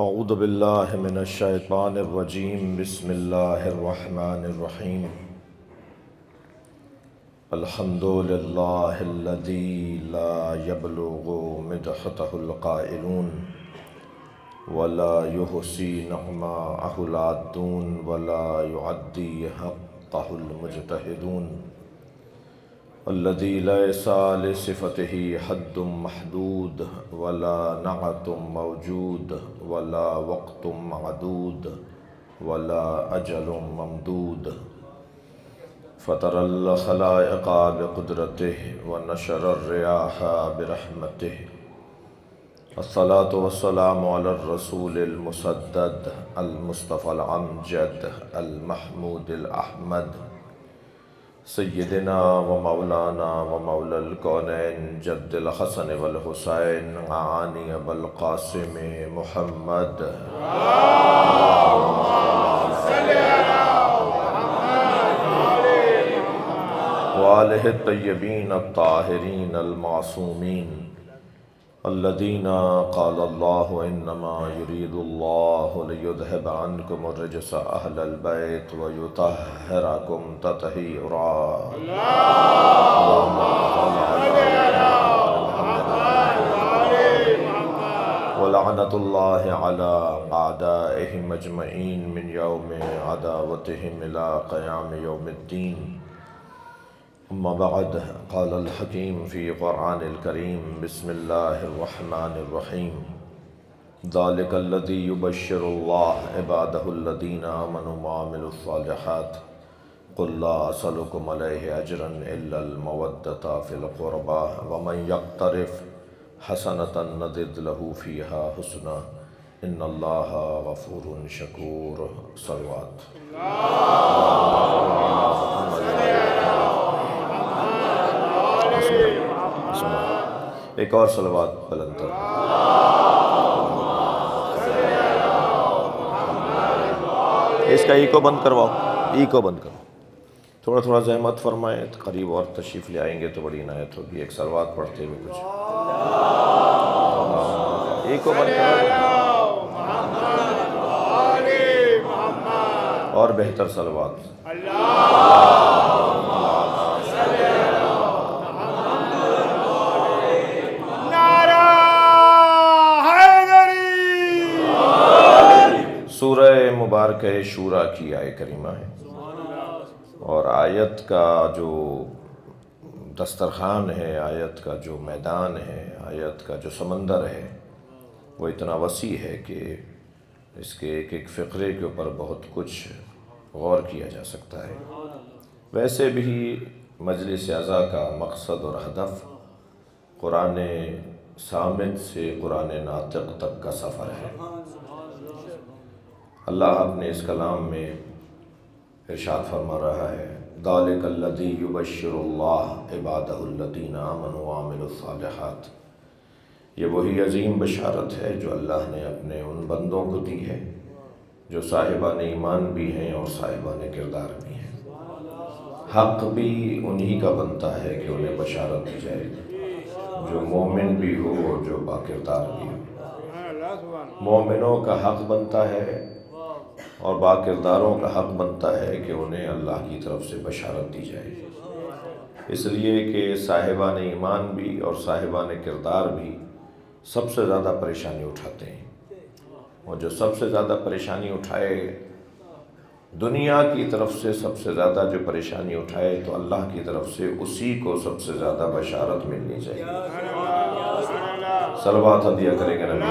اعوذ باللہ من الشیطان الرجیم بسم اللہ الرحمن الرحیم الحمد للہ الذی لا یبلغ مدحتہ القائلون ولا یحصی نعماءہ العادون ولا یعدی حقہ المجتہدون الذي ليس لصفته حد محدود ولا نعت موجود ولا وقت معدود ولا أجل ممدود فطر الخلائق بقدرته ونشر الرياح برحمته الصلاة والسلام على الرسول المسدد المصطفى الأمجد المحمود الأحمد سیدنا و مولانا و مولا الکونین جد الحسن والحسین عانی ابو القاسم محمد وآلہ الطیبین الطاہرین المعصومین الذین قال اللہ انما یرید اللہ لیذہب عنکم الرجس اہل البیت ویطہرکم تطہیرا ولعنۃ اللہ علی اعدائہم اجمعین من یوم عداوتہم الی قیام یوم الدین اما بعد قال الحکیم فی قرآن الکریم بسم اللہ الرحمن الرحیم ذالک الذی یبشر اللہ عبادہ الذین آمنوا وعملوا الصالحات قل لا اسألکم علیہ اجرا الا المودۃ فی القربى ومن یقترف حسنۃ نزد لہ فیہا حسنا ان اللہ غفور شکور صلوات ایک اور صلوات بلند کر اس کا ایکو بند کرواؤ، ایکو بند کرو، تھوڑا تھوڑا زحمت فرمائیں، قریب اور تشریف لے آئیں گے تو بڑی عنایت ہوگی۔ ایک صلوات پڑھتے ہوئے کچھ ایکو بند کرو اور بہتر صلوات۔ سورہ مبارکہ شورا کی آیت کریمہ ہے، اور آیت کا جو دسترخوان ہے، آیت کا جو میدان ہے، آیت کا جو سمندر ہے، وہ اتنا وسیع ہے کہ اس کے ایک ایک فقرے کے اوپر بہت کچھ غور کیا جا سکتا ہے۔ ویسے بھی مجلس اعضاء کا مقصد اور ہدف قرآن صامت سے قرآن ناطق تک کا سفر ہے۔ اللہ اپنے اس کلام میں ارشاد فرما رہا ہے ذالک الذی یبشر اللہ عبادہ الذین آمنوا وعملوا الصالحات، یہ وہی عظیم بشارت ہے جو اللہ نے اپنے ان بندوں کو دی ہے جو صاحبان ایمان بھی ہیں اور صاحبان کردار بھی ہیں۔ حق بھی انہی کا بنتا ہے کہ انہیں بشارت دی جائے، جو مومن بھی ہو اور جو با کردار بھی ہو۔ مومنوں کا حق بنتا ہے اور با کرداروں کا حق بنتا ہے کہ انہیں اللہ کی طرف سے بشارت دی جائے، اس لیے کہ صاحبان ایمان بھی اور صاحبان کردار بھی سب سے زیادہ پریشانی اٹھاتے ہیں، اور جو سب سے زیادہ پریشانی اٹھائے دنیا کی طرف سے، سب سے زیادہ جو پریشانی اٹھائے تو اللہ کی طرف سے اسی کو سب سے زیادہ بشارت ملنی چاہیے۔ صلوات ہدیہ کریں گے نبی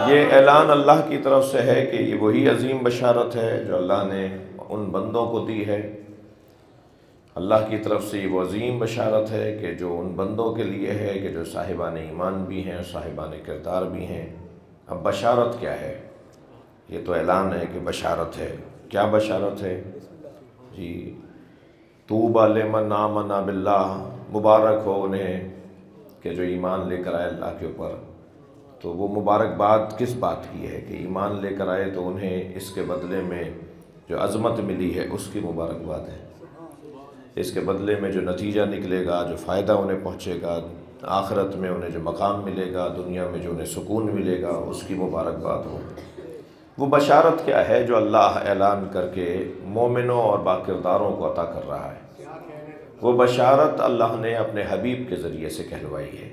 یہ اعلان اللہ کی طرف سے ہے کہ یہ وہی عظیم بشارت ہے جو اللہ نے ان بندوں کو دی ہے۔ اللہ کی طرف سے یہ وہ عظیم بشارت ہے کہ جو ان بندوں کے لیے ہے کہ جو صاحبان ایمان بھی ہیں، صاحبان کردار بھی ہیں۔ اب بشارت کیا ہے؟ یہ تو اعلان ہے کہ بشارت ہے۔ کیا بشارت ہے؟ جی طوبی لمن آمن باللہ، مبارک ہو انہیں کہ جو ایمان لے کر آئے اللہ کے اوپر۔ تو وہ مبارکباد کس بات کی ہے کہ ایمان لے کر آئے تو انہیں اس کے بدلے میں جو عظمت ملی ہے اس کی مبارکباد ہے۔ اس کے بدلے میں جو نتیجہ نکلے گا، جو فائدہ انہیں پہنچے گا، آخرت میں انہیں جو مقام ملے گا، دنیا میں جو انہیں سکون ملے گا، اس کی مبارکباد ہو۔ وہ بشارت کیا ہے جو اللہ اعلان کر کے مومنوں اور باکرداروں کو عطا کر رہا ہے؟ وہ بشارت اللہ نے اپنے حبیب کے ذریعے سے کہلوائی ہے۔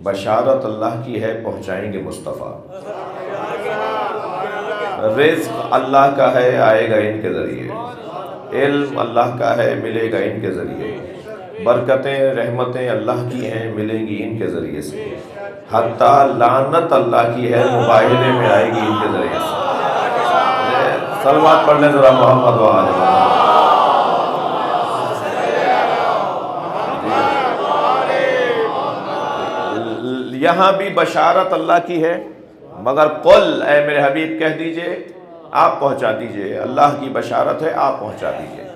بشارت اللہ کی ہے، پہنچائیں گے مصطفیٰ۔ رزق اللہ کا ہے، آئے گا ان کے ذریعے۔ علم اللہ کا ہے، ملے گا ان کے ذریعے۔ برکتیں رحمتیں اللہ کی ہیں، ملیں گی ان کے ذریعے سے۔ حتیٰ لعنت اللہ کی ہے، مباہلے میں آئے گی ان کے ذریعے سے۔ صلوات پڑھ لیں ذرا محمد و آل محمد۔ یہاں بھی بشارت اللہ کی ہے، مگر قل، اے میرے حبیب کہہ دیجئے، آپ پہنچا دیجئے، اللہ کی بشارت ہے، آپ پہنچا دیجئے۔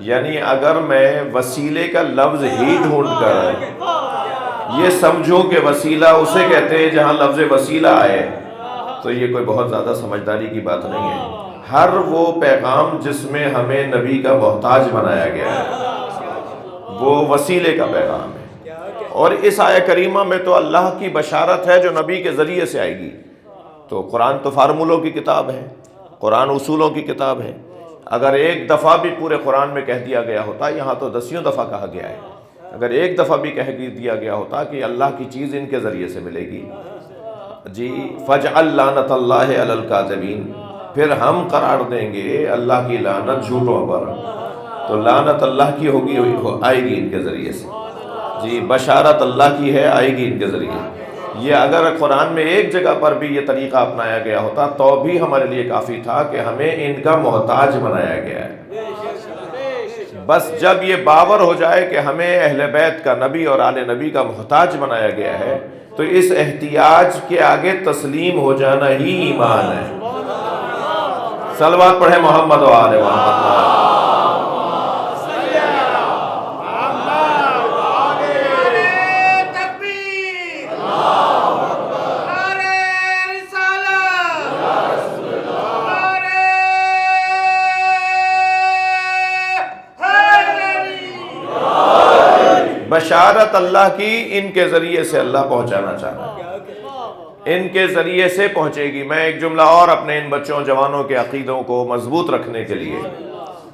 یعنی اگر میں وسیلے کا لفظ ہی ڈھونڈ کر یہ سمجھوں کہ وسیلہ اسے کہتے ہیں جہاں لفظ وسیلہ آئے، تو یہ کوئی بہت زیادہ سمجھداری کی بات نہیں ہے۔ ہر وہ پیغام جس میں ہمیں نبی کا محتاج بنایا گیا ہے وہ وسیلے کا پیغام ہے، اور اس آیہ کریمہ میں تو اللہ کی بشارت ہے جو نبی کے ذریعے سے آئے گی۔ تو قرآن تو فارمولوں کی کتاب ہے، قرآن اصولوں کی کتاب ہے۔ اگر ایک دفعہ بھی پورے قرآن میں کہہ دیا گیا ہوتا، یہاں تو 10 دفعہ کہا گیا ہے، اگر ایک دفعہ بھی کہہ دیا گیا ہوتا کہ اللہ کی چیز ان کے ذریعے سے ملے گی، جی فَجْعَلْ لَعْنَتَ اللَّهِ عَلَى الْكَاذِبِينَ، پھر ہم قرار دیں گے اللہ کی لعنت جھوٹوں پر، تو لعنت اللہ کی ہوگی، آئے گی ان کے ذریعے سے۔ جی بشارت اللہ کی ہے، آئے گی ان کے ذریعے۔ یہ اگر قرآن میں ایک جگہ پر بھی یہ طریقہ اپنایا گیا ہوتا تو بھی ہمارے لیے کافی تھا کہ ہمیں ان کا محتاج بنایا گیا ہے۔ بس جب یہ باور ہو جائے کہ ہمیں اہل بیت کا، نبی اور آل نبی کا محتاج بنایا گیا ہے، تو اس احتیاج کے آگے تسلیم ہو جانا ہی ایمان ہے۔ صلوات پڑھیں محمد و آل محمد۔ بشارت اللہ کی ان کے ذریعے سے اللہ پہنچانا چاہتا ہے، ان کے ذریعے سے پہنچے گی۔ میں ایک جملہ اور اپنے ان بچوں جوانوں کے عقیدوں کو مضبوط رکھنے کے لیے،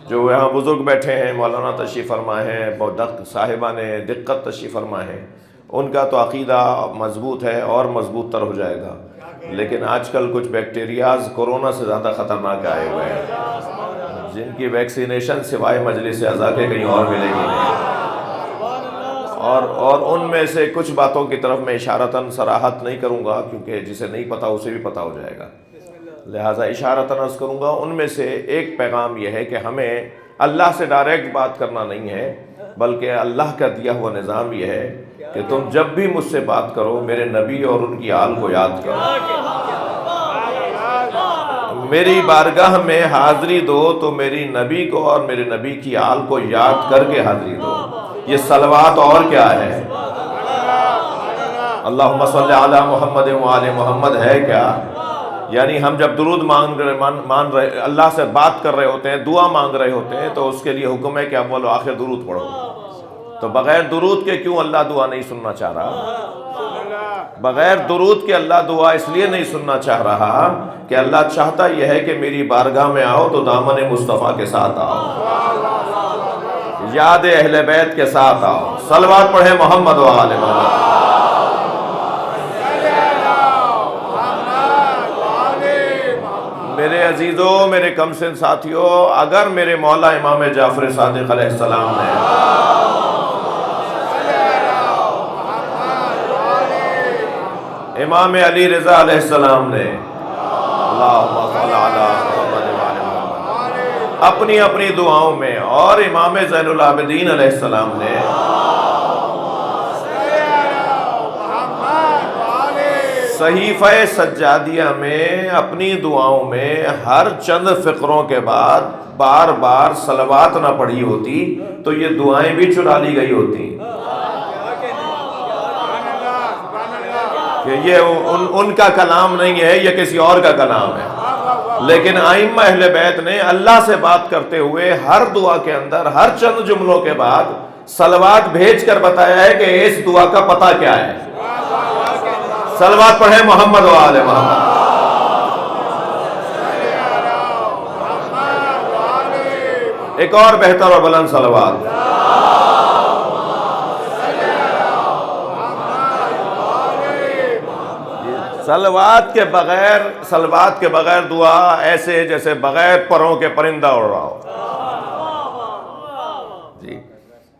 جو یہاں بزرگ بیٹھے ہیں، مولانا تشریف فرما ہیں، صاحبان دقت تشریف فرما ہیں، ان کا تو عقیدہ مضبوط ہے اور مضبوط تر ہو جائے گا، لیکن آج کل کچھ بیکٹیریاز کورونا سے زیادہ خطرناک آئے ہوئے ہیں، جن کی ویکسینیشن سوائے مجلس اعضاء کے کہیں اور ملے گی نہیں، اور ان میں سے کچھ باتوں کی طرف میں اشارتاً صراحت نہیں کروں گا، کیونکہ جسے نہیں پتا اسے بھی پتا ہو جائے گا، لہٰذا اشارتاً عرض کروں گا۔ ان میں سے ایک پیغام یہ ہے کہ ہمیں اللہ سے ڈائریکٹ بات کرنا نہیں ہے، بلکہ اللہ کا دیا ہوا نظام یہ ہے کہ تم جب بھی مجھ سے بات کرو میرے نبی اور ان کی آل کو یاد کرو، میری بارگاہ میں حاضری دو تو میری نبی کو اور میرے نبی کی آل کو یاد کر کے حاضری دو۔ یہ صلوات اور کیا ہے؟ اللہم صلی علی محمد و آل محمد ہے کیا؟ یعنی ہم جب درود مان رہے، اللہ سے بات کر رہے ہوتے ہیں، دعا مانگ رہے ہوتے ہیں، تو اس کے لیے حکم ہے کہ اول و آخر درود پڑھو۔ تو بغیر درود کے کیوں اللہ دعا نہیں سننا چاہ رہا؟ بغیر درود کے اللہ دعا اس لیے نہیں سننا چاہ رہا کہ اللہ چاہتا یہ ہے کہ میری بارگاہ میں آؤ تو دامن مصطفیٰ کے ساتھ آؤ، یاد اہل بیت کے ساتھ آؤ۔ صلوات پڑھیں محمد و آل محمد۔ میرے عزیزوں، میرے کم سن ساتھیوں، اگر میرے مولا امام جعفر صادق علیہ السلام نے امام علی رضا علیہ السلام نے اللہم صلی علی محمد و آل محمد اپنی اپنی دعاؤں میں، اور امام زین العابدین علیہ السلام نے صحیفہ سجادیہ میں اپنی دعاؤں میں ہر چند فقروں کے بعد بار بار صلوات نہ پڑھی ہوتی تو یہ دعائیں بھی چرا لی گئی ہوتی، کہ یہ ان کا کلام نہیں ہے، یہ کسی اور کا کلام ہے۔ لیکن ائمہ اہل بیت نے اللہ سے بات کرتے ہوئے ہر دعا کے اندر ہر چند جملوں کے بعد صلوات بھیج کر بتایا ہے کہ اس دعا کا پتہ کیا ہے. صلوات پڑھیں محمد و آل محمد. ایک اور بہتر اور بلند صلوات. صلوات کے بغیر دعا ایسے جیسے بغیر پروں کے پرندہ اڑ رہا ہو.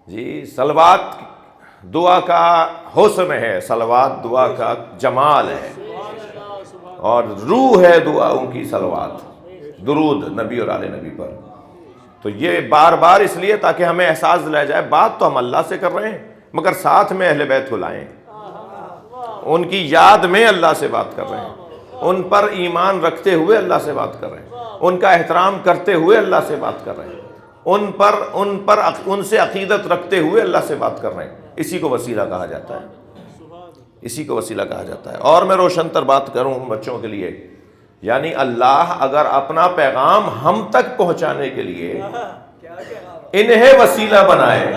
جی صلوات دعا کا حسن ہے، صلوات دعا کا جمال ہے، اور روح ہے دعاؤں کی صلوات، درود نبی اور آل نبی پر. تو یہ بار بار اس لیے تاکہ ہمیں احساس دلایا جائے بات تو ہم اللہ سے کر رہے ہیں، مگر ساتھ میں اہل بیت کو لائیں، ان کی یاد میں اللہ سے بات کر رہے ہیں، ان پر ایمان رکھتے ہوئے اللہ سے بات کر رہے ہیں، ان کا احترام کرتے ہوئے اللہ سے بات کر رہے ہیں، ان سے عقیدت رکھتے ہوئے اللہ سے بات کر رہے ہیں. اسی کو وسیلہ کہا جاتا ہے، اسی کو وسیلہ کہا جاتا ہے. اور میں روشن تر بات کروں بچوں کے لیے، یعنی اللہ اگر اپنا پیغام ہم تک پہنچانے کے لیے انہیں وسیلہ بنائے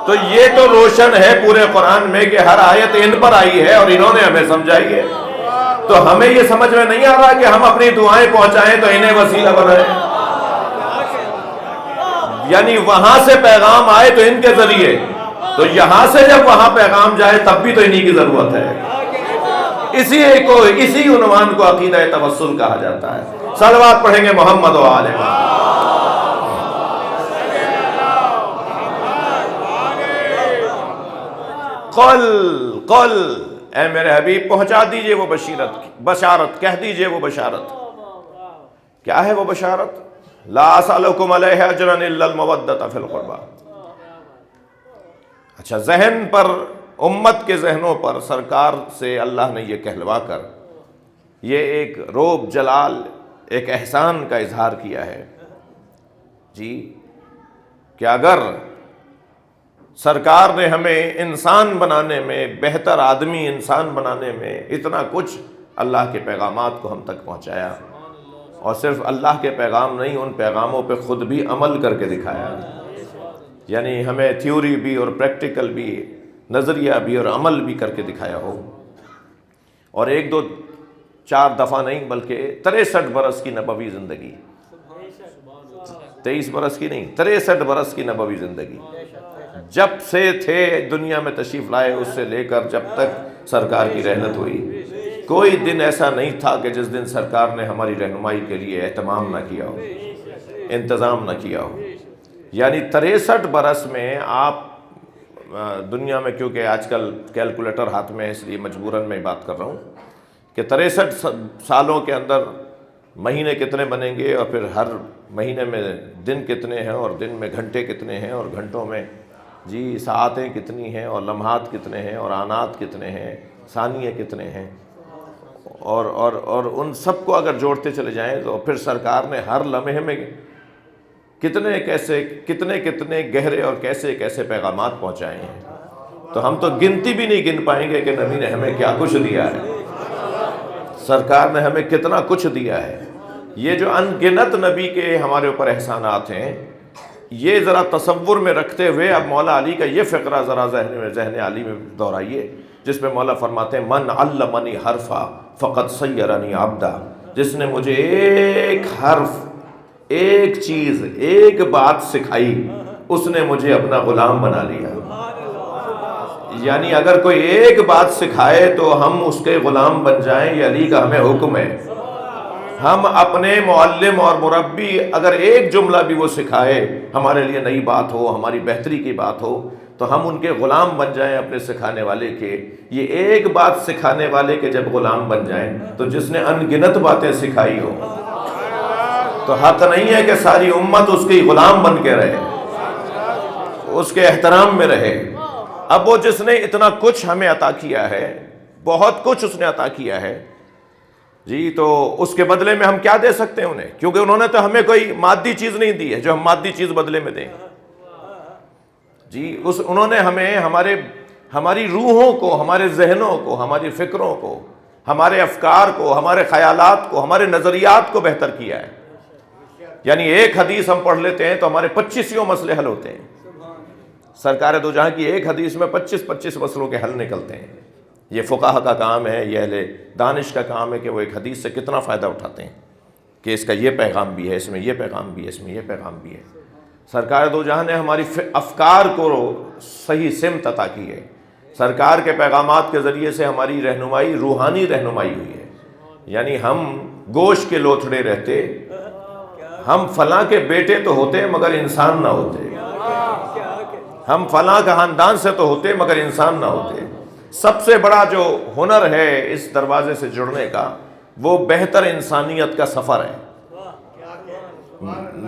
تو یہ تو روشن ہے پورے قرآن میں کہ ہر آیت ان پر آئی ہے اور انہوں نے ہمیں سمجھائی ہے. تو ہمیں یہ سمجھ میں نہیں آ رہا کہ ہم اپنی دعائیں پہنچائیں تو انہیں وسیلہ بنائیں، یعنی وہاں سے پیغام آئے تو ان کے ذریعے، تو یہاں سے جب وہاں پیغام جائے تب بھی تو انہی کی ضرورت ہے. اسی عنوان کو عقیدہ توسل کہا جاتا ہے. صلوات پڑھیں گے محمد و آل محمد. قل اے میرے حبیب پہنچا دیجئے وہ بشارت، کہہ دیجئے وہ بشارت. کیا ہے وہ بشارت؟ لا اسألکم علیہ اجرا الا المودۃ فی القربى. اچھا، ذہن پر، امت کے ذہنوں پر سرکار سے اللہ نے یہ کہلوا کر یہ ایک روب جلال، ایک احسان کا اظہار کیا ہے جی، کہ اگر سرکار نے ہمیں انسان بنانے میں، بہتر آدمی انسان بنانے میں اتنا کچھ اللہ کے پیغامات کو ہم تک پہنچایا، اور صرف اللہ کے پیغام نہیں، ان پیغاموں پہ خود بھی عمل کر کے دکھایا، یعنی ہمیں تھیوری بھی اور پریکٹیکل بھی، نظریہ بھی اور عمل بھی کر کے دکھایا ہو. اور 1 2 4 دفعہ نہیں بلکہ 63 برس کی نبوی زندگی، 23 برس کی نہیں، 63 برس کی نبوی زندگی، جب سے تھے دنیا میں تشریف لائے اس سے لے کر جب تک سرکار کی رحلت ہوئی، کوئی دن ایسا نہیں تھا کہ جس دن سرکار نے ہماری رہنمائی کے لیے اہتمام نہ کیا ہو، انتظام نہ کیا ہو. یعنی 63 برس میں آپ دنیا میں، کیونکہ آج کل کیلکولیٹر ہاتھ میں ہے اس لیے مجبوراً میں بات کر رہا ہوں کہ 63 سالوں کے اندر مہینے کتنے بنیں گے، اور پھر ہر مہینے میں دن کتنے ہیں، اور دن میں گھنٹے کتنے ہیں، اور گھنٹوں میں جی ساعتیں کتنی ہیں، اور لمحات کتنے ہیں، اور آنات کتنے ہیں، ثانیے کتنے ہیں، اور ان سب کو اگر جوڑتے چلے جائیں تو پھر سرکار نے ہر لمحے میں کتنے گہرے اور کیسے پیغامات پہنچائے ہیں. تو ہم تو گنتی بھی نہیں گن پائیں گے کہ نبی نے ہمیں کیا کچھ دیا ہے، سرکار نے ہمیں کتنا کچھ دیا ہے. یہ جو ان گنت نبی کے ہمارے اوپر احسانات ہیں، یہ ذرا تصور میں رکھتے ہوئے اب مولا علی کا یہ فقرہ ذرا ذہن علی میں دہرائیے، جس میں مولا فرماتے ہیں من علمنی حرفا فقد سیرنی عبدا. جس نے مجھے ایک حرف، ایک چیز، ایک بات سکھائی، اس نے مجھے اپنا غلام بنا لیا. یعنی اگر کوئی ایک بات سکھائے تو ہم اس کے غلام بن جائیں، یہ علی کا ہمیں حکم ہے. ہم اپنے معلم اور مربی اگر ایک جملہ بھی وہ سکھائے، ہمارے لیے نئی بات ہو، ہماری بہتری کی بات ہو، تو ہم ان کے غلام بن جائیں اپنے سکھانے والے کے. یہ ایک بات سکھانے والے کے جب غلام بن جائیں تو جس نے ان گنت باتیں سکھائی ہو تو حق نہیں ہے کہ ساری امت اس کی غلام بن کے رہے، اس کے احترام میں رہے. اب وہ جس نے اتنا کچھ ہمیں عطا کیا ہے، بہت کچھ اس نے عطا کیا ہے جی، تو اس کے بدلے میں ہم کیا دے سکتے ہیں انہیں؟ کیونکہ انہوں نے تو ہمیں کوئی مادی چیز نہیں دی ہے جو ہم مادی چیز بدلے میں دیں جی. انہوں نے ہمیں ہماری روحوں کو، ہمارے ذہنوں کو، ہماری فکروں کو ہمارے افکار کو، ہمارے خیالات کو، ہمارے نظریات کو بہتر کیا ہے۔ یعنی ایک حدیث ہم پڑھ لیتے ہیں تو ہمارے 25 مسئلے حل ہوتے ہیں۔ سرکار دو جہاں کی ایک حدیث میں 25 مسئلوں کے حل نکلتے ہیں۔ یہ فقہا کا کام ہے، یہ اہل دانش کا کام ہے کہ وہ ایک حدیث سے کتنا فائدہ اٹھاتے ہیں کہ اس کا یہ پیغام بھی ہے، اس میں یہ پیغام بھی ہے، اس میں یہ پیغام بھی ہے۔ سرکار دو جہاں نے ہماری افکار کو صحیح سمت عطا کی ہے۔ سرکار کے پیغامات کے ذریعے سے ہماری رہنمائی، روحانی رہنمائی ہوئی ہے۔ یعنی ہم گوشت کے لوتھڑے رہتے، ہم فلاں کے بیٹے تو ہوتے مگر انسان نہ ہوتے، ہم فلاں کا خاندان سے تو ہوتے مگر انسان نہ ہوتے۔ سب سے بڑا جو ہنر ہے اس دروازے سے جڑنے کا، وہ بہتر انسانیت کا سفر ہے۔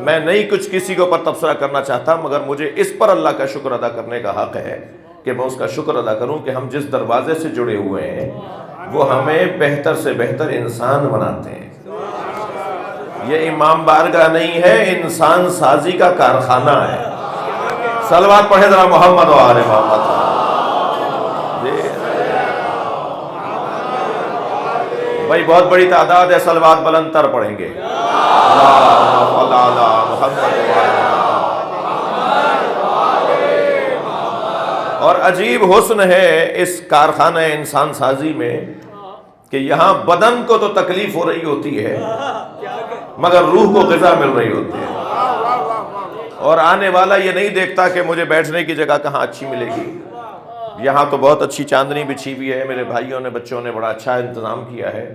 میں نہیں کچھ کسی کے اوپر تبصرہ کرنا چاہتا، مگر مجھے اس پر اللہ کا شکر ادا کرنے کا حق ہے کہ میں اس کا شکر ادا کروں کہ ہم جس دروازے سے جڑے ہوئے ہیں وہ ہمیں بہتر سے بہتر انسان بناتے ہیں۔ یہ امام بارگاہ نہیں ہے، انسان سازی کا کارخانہ ہے۔ صلوات پڑھے ذرا محمد و آل محمد۔ بھائی بہت بڑی تعداد ہے، صلوات بلند تر پڑھیں گے۔ اور عجیب حسن ہے اس کارخانہ انسان سازی میں کہ یہاں بدن کو تو تکلیف ہو رہی ہوتی ہے مگر روح کو غذا مل رہی ہوتی ہے، اور آنے والا یہ نہیں دیکھتا کہ مجھے بیٹھنے کی جگہ کہاں اچھی ملے گی۔ یہاں تو بہت اچھی چاندنی بچھی ہوئی ہے، میرے بھائیوں نے، بچوں نے بڑا اچھا انتظام کیا ہے۔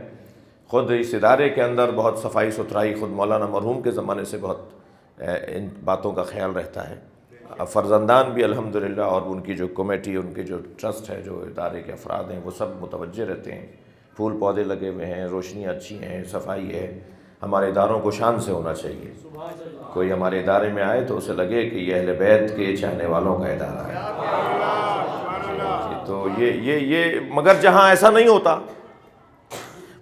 خود اس ادارے کے اندر بہت صفائی ستھرائی، خود مولانا مرحوم کے زمانے سے بہت ان باتوں کا خیال رہتا ہے۔ فرزندان بھی الحمدللہ، اور ان کی جو کمیٹی، ان کی جو ٹرسٹ ہے، جو ادارے کے افراد ہیں، وہ سب متوجہ رہتے ہیں۔ پھول پودے لگے ہوئے ہیں، روشنیاں اچھی ہیں، صفائی ہے۔ ہمارے اداروں کو شان سے ہونا چاہیے۔ کوئی ہمارے ادارے میں آئے تو اسے لگے کہ یہ اہل بیت کے چاہنے والوں کا ادارہ ہے۔ تو یہ مگر جہاں ایسا نہیں ہوتا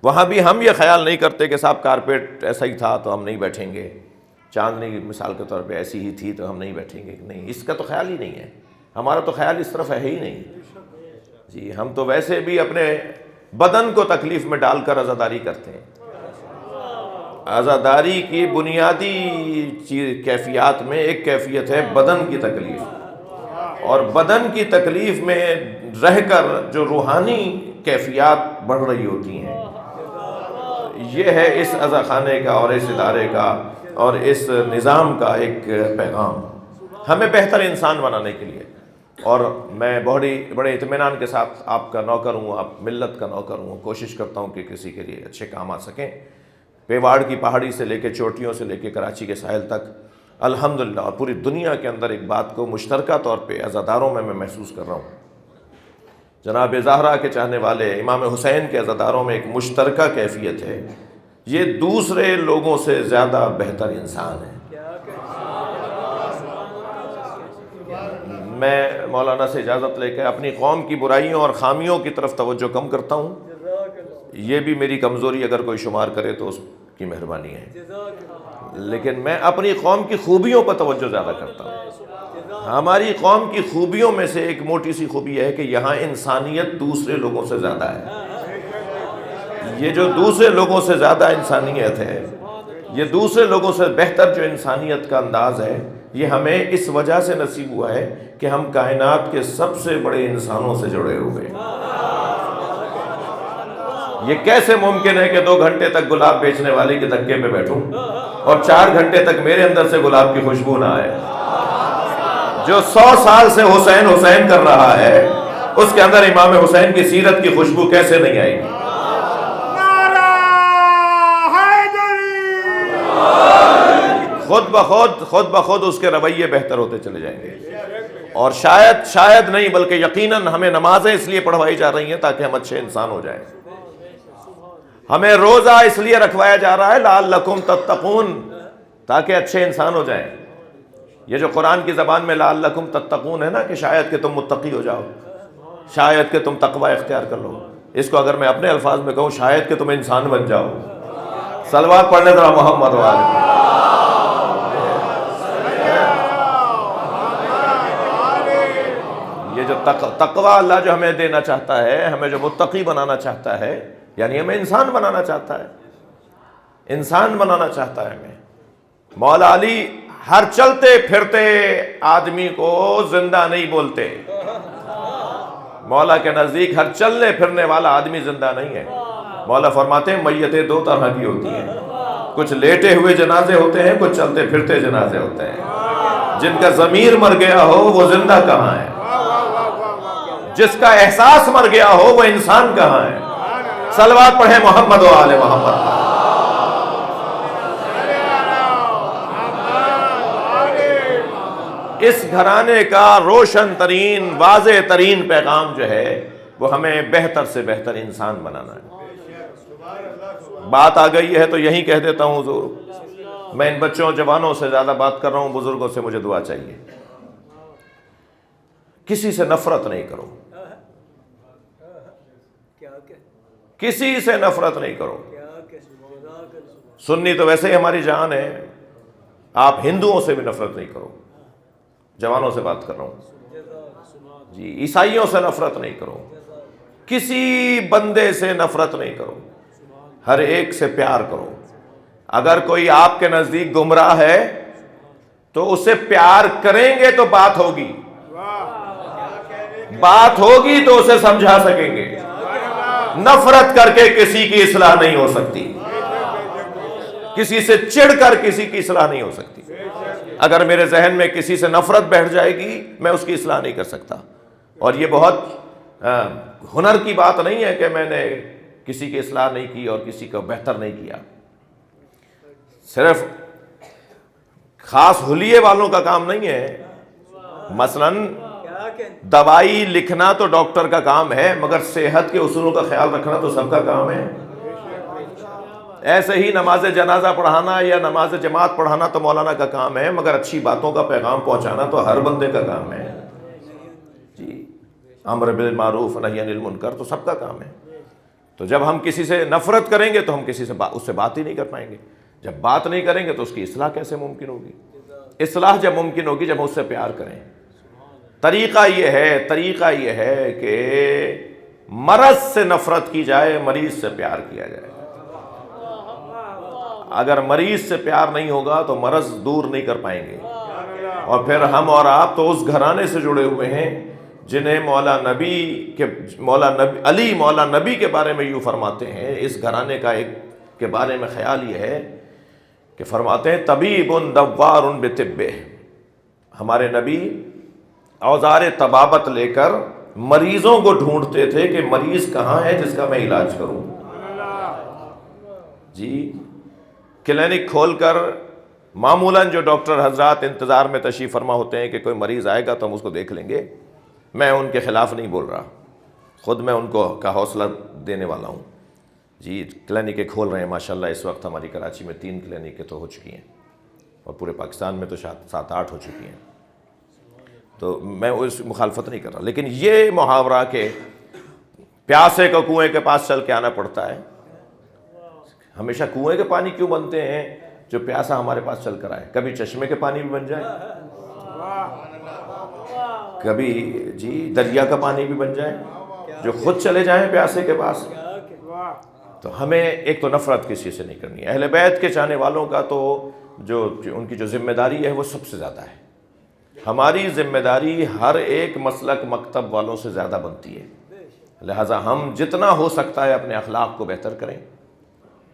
وہاں بھی ہم یہ خیال نہیں کرتے کہ صاحب کارپیٹ ایسا ہی تھا تو ہم نہیں بیٹھیں گے، چاندنی مثال کے طور پہ ایسی ہی تھی تو ہم نہیں بیٹھیں گے۔ نہیں، اس کا تو خیال ہی نہیں ہے، ہمارا تو خیال اس طرف ہے ہی نہیں جی۔ ہم تو ویسے بھی اپنے بدن کو تکلیف میں ڈال کر عزاداری کرتے ہیں۔ عزاداری کی بنیادی کیفیات میں ایک کیفیت ہے بدن کی تکلیف، اور بدن کی تکلیف میں رہ کر جو روحانی کیفیات بڑھ رہی ہوتی ہیں، یہ ہے اس عزاخانے کا اور اس ادارے کا اور اس نظام کا ایک پیغام، ہمیں بہتر انسان بنانے کے لیے۔ اور میں بڑے اطمینان کے ساتھ آپ کا نوکر ہوں، آپ ملت کا نوکر ہوں، کوشش کرتا ہوں کہ کسی کے لیے اچھے کام آ سکیں۔ پیواڑ کی پہاڑی سے لے کے چوٹیوں سے لے کے کراچی کے ساحل تک الحمدللہ، اور پوری دنیا کے اندر ایک بات کو مشترکہ طور پہ عزاداروں میں محسوس کر رہا ہوں۔ جناب زہرا کے چاہنے والے امام حسین کے عزاداروں میں ایک مشترکہ کیفیت ہے، یہ دوسرے لوگوں سے زیادہ بہتر انسان ہے۔ میں مولانا سے اجازت لے کے اپنی قوم کی برائیوں اور خامیوں کی طرف توجہ کم کرتا ہوں، یہ بھی میری کمزوری اگر کوئی شمار کرے تو اس کی مہربانی ہے، لیکن میں اپنی قوم کی خوبیوں پر توجہ زیادہ کرتا ہوں۔ ہماری قوم کی خوبیوں میں سے ایک موٹی سی خوبی ہے کہ یہاں انسانیت دوسرے لوگوں سے زیادہ ہے۔ یہ جو دوسرے لوگوں سے زیادہ انسانیت ہے، یہ دوسرے لوگوں سے بہتر جو انسانیت کا انداز ہے، یہ ہمیں اس وجہ سے نصیب ہوا ہے کہ ہم کائنات کے سب سے بڑے انسانوں سے جڑے ہوئے ہیں۔ یہ کیسے ممکن ہے کہ 2 گھنٹے تک گلاب بیچنے والے کے دھکے پہ بیٹھوں اور 4 گھنٹے تک میرے اندر سے گلاب کی خوشبو نہ آئے؟ جو 100 سال سے حسین حسین کر رہا ہے، اس کے اندر امام حسین کی سیرت کی خوشبو کیسے نہیں آئے گی؟ خود بخود اس کے رویے بہتر ہوتے چلے جائیں گے، اور شاید نہیں بلکہ یقیناً ہمیں نمازیں اس لیے پڑھوائی جا رہی ہیں تاکہ ہم اچھے انسان ہو جائیں۔ ہمیں روزہ اس لیے رکھوایا جا رہا ہے لعلکم تتقون، تاکہ اچھے انسان ہو جائیں۔ یہ جو قرآن کی زبان میں لعلکم تتقون ہے نا، کہ شاید کہ تم متقی ہو جاؤ، شاید کہ تم تقوی اختیار کر لو، اس کو اگر میں اپنے الفاظ میں کہوں، شاید کہ تم انسان بن جاؤ۔ صلوات پڑھنے ذرا محمد و آل۔ یہ جو تقوی اللہ جو ہمیں دینا چاہتا ہے، ہمیں جو متقی بنانا چاہتا ہے، یعنی ہمیں انسان بنانا چاہتا ہے، انسان بنانا چاہتا ہے ہمیں۔ مولا علی ہر چلتے پھرتے آدمی کو زندہ نہیں بولتے، مولا کے نزدیک ہر چلنے پھرنے والا آدمی زندہ نہیں ہے۔ مولا فرماتے ہیں میتیں دو طرح کی ہوتی ہیں، کچھ لیٹے ہوئے جنازے ہوتے ہیں، کچھ چلتے پھرتے جنازے ہوتے ہیں۔ جن کا ضمیر مر گیا ہو وہ زندہ کہاں ہے، جس کا احساس مر گیا ہو وہ انسان کہاں ہے۔ صلوات پڑھیں محمد و آل محمد۔ اس گھرانے کا روشن ترین واضح ترین پیغام جو ہے وہ ہمیں بہتر سے بہتر انسان بنانا ہے۔ بات آ گئی ہے تو یہی کہہ دیتا ہوں حضور، میں ان بچوں جوانوں سے زیادہ بات کر رہا ہوں، بزرگوں سے مجھے دعا چاہیے۔ کسی سے نفرت نہیں کرو، کسی سے نفرت نہیں کرو۔ سنی تو ویسے ہی ہماری جان ہے، آپ ہندوؤں سے بھی نفرت نہیں کرو، جوانوں سے بات کر رہا ہوں جی۔ عیسائیوں سے نفرت نہیں کرو، کسی بندے سے نفرت نہیں کرو، ہر ایک سے پیار کرو۔ اگر کوئی آپ کے نزدیک گمراہ ہے تو اسے پیار کریں گے تو بات ہوگی، بات ہوگی تو اسے سمجھا سکیں گے۔ نفرت کر کے کسی کی اصلاح نہیں ہو سکتی، کسی سے چڑ کر کسی کی اصلاح نہیں ہو سکتی۔ اگر میرے ذہن میں کسی سے نفرت بیٹھ جائے گی میں اس کی اصلاح نہیں کر سکتا۔ اور یہ بہت ہنر کی بات نہیں ہے کہ میں نے کسی کی اصلاح نہیں کی اور کسی کو بہتر نہیں کیا۔ صرف خاص حلیے والوں کا کام نہیں ہے۔ مثلاً دوائی لکھنا تو ڈاکٹر کا کام ہے، مگر صحت کے اصولوں کا خیال رکھنا تو سب کا کام ہے۔ ایسے ہی نماز جنازہ پڑھانا یا نماز جماعت پڑھانا تو مولانا کا کام ہے، مگر اچھی باتوں کا پیغام پہنچانا تو ہر بندے کا کام ہے جی۔ امر بالمعروف نہی عن المنکر تو سب کا کام ہے۔ تو جب ہم کسی سے نفرت کریں گے تو ہم کسی سے اس سے بات ہی نہیں کر پائیں گے۔ جب بات نہیں کریں گے تو اس کی اصلاح کیسے ممکن ہوگی؟ اصلاح جب ممکن ہوگی جب ہم اس سے پیار کریں۔ طریقہ یہ ہے کہ مرض سے نفرت کی جائے، مریض سے پیار کیا جائے۔ اگر مریض سے پیار نہیں ہوگا تو مرض دور نہیں کر پائیں گے۔ اور پھر ہم اور آپ تو اس گھرانے سے جڑے ہوئے ہیں جنہیں مولا نبی کے بارے میں یوں فرماتے ہیں۔ اس گھرانے کا ایک کے بارے میں خیال یہ ہے کہ فرماتے ہیں طبیب دوار بطبہ، ہمارے نبی اوزار طبابت لے کر مریضوں کو ڈھونڈتے تھے کہ مریض کہاں ہے جس کا میں علاج کروں جی۔ کلینک کھول کر معمولاً جو ڈاکٹر حضرات انتظار میں تشریف فرما ہوتے ہیں کہ کوئی مریض آئے گا تو ہم اس کو دیکھ لیں گے، میں ان کے خلاف نہیں بول رہا، خود میں ان کو کا حوصلہ دینے والا ہوں جی۔ کلینکیں کھول رہے ہیں ماشاءاللہ، اس وقت ہماری کراچی میں 3 کلینکیں تو ہو چکی ہیں اور پورے پاکستان میں تو 7-8 ہو چکی ہیں، تو میں اس مخالفت نہیں کر رہا۔ لیکن یہ محاورہ کہ پیاسے کو کنویں کے پاس چل کے آنا پڑتا ہے، ہمیشہ کنویں کے پانی کیوں بنتے ہیں جو پیاسا ہمارے پاس چل کر آئے؟ کبھی چشمے کے پانی بھی بن جائے، کبھی جی دریا کا پانی بھی بن جائے جو خود چلے جائیں پیاسے کے پاس۔ تو ہمیں ایک تو نفرت کسی سے نہیں کرنی ہے۔ اہل بیت کے چاہنے والوں کا تو جو ان کی جو ذمہ داری ہے وہ سب سے زیادہ ہے۔ ہماری ذمہ داری ہر ایک مسلک مکتب والوں سے زیادہ بنتی ہے، لہٰذا ہم جتنا ہو سکتا ہے اپنے اخلاق کو بہتر کریں